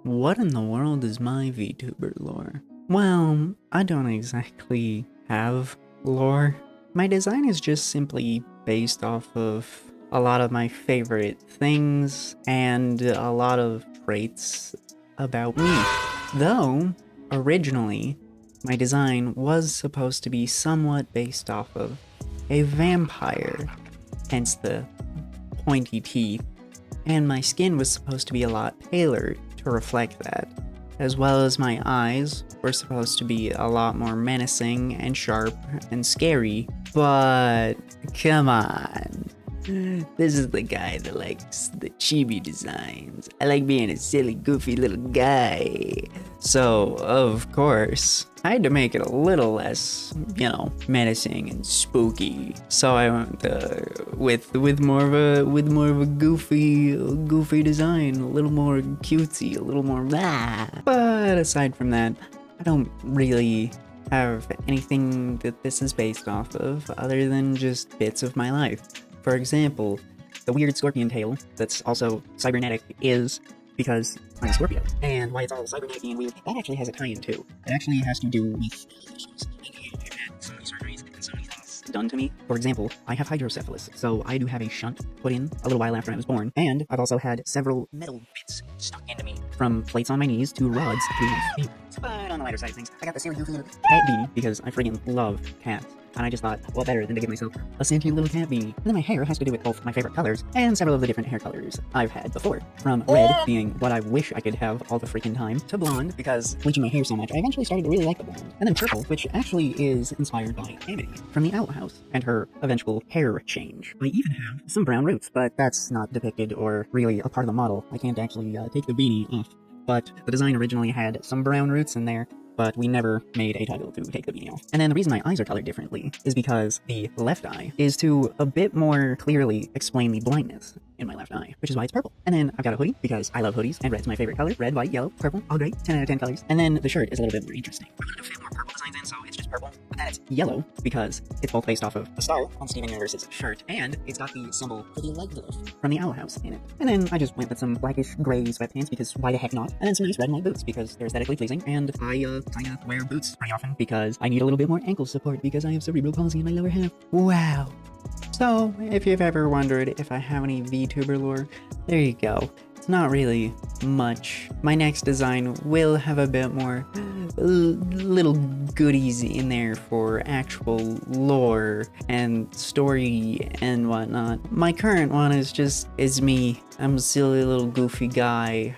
What in the world is my VTuber lore? Well, I don't exactly have lore. My design is just simply based off of a lot of my favorite things and a lot of traits about me. Though, originally, my design was supposed to be somewhat based off of a vampire, hence the pointy teeth, and my skin was supposed to be a lot paler to reflect that, as well as my eyes were supposed to be a lot more menacing and sharp and scary, but come on. This is the guy that likes the chibi designs. I like being a silly, goofy little guy. So, of course, I had to make it a little less, menacing and spooky. So I went with more of a goofy design, a little more cutesy, a little more blah. But aside from that, I don't really have anything that this is based off of other than just bits of my life. For example, the weird scorpion tail that's also cybernetic is because I'm a Scorpio. And why it's all cybernetic and weird, that actually has a tie-in too. It actually has to do with issues. I've had so many surgeries and so many things done to me. For example, I have hydrocephalus, so I do have a shunt put in a little while after I was born. And I've also had several metal bits stuck into me, from plates on my knees to rods to my feet. But on the lighter side of things, I got the silly goofy little cat beanie because I freaking love cats. And I just thought, what better than to give myself a sentient little cat beanie. And then my hair has to do with both my favorite colors and several of the different hair colors I've had before. From red being what I wish I could have all the freaking time, to blonde because bleaching my hair so much, I eventually started to really like the blonde. And then purple, which actually is inspired by Amity from the Outhouse and her eventual hair change. I even have some brown roots, but that's not depicted or really a part of the model. I can't actually take the beanie off. But the design originally had some brown roots in there, but we never made a toggle to take the beanie off. And then the reason my eyes are colored differently is because the left eye is to a bit more clearly explain the blindness in my left eye, which is why it's purple. And then I've got a hoodie because I love hoodies, and red's my favorite color. Red, white, yellow, purple, all great, 10 out of 10 colors. And then the shirt is a little bit more interesting. I wanted to fit more purple designs in, so it's just purple. But then it's yellow because it's both based off of the star on Steven Universe's shirt, and it's got the symbol for the leg glove from the Owl House in it. And then I just went with some blackish gray sweatpants because why the heck not? And then some nice red and white boots because they're aesthetically pleasing, and I kind of wear boots pretty often because I need a little bit more ankle support because I have cerebral palsy in my lower half. Wow. So, if you've ever wondered if I have any VTuber lore, there you go. It's not really much. My next design will have a bit more little goodies in there for actual lore and story and whatnot. My current one is me. I'm a silly little goofy guy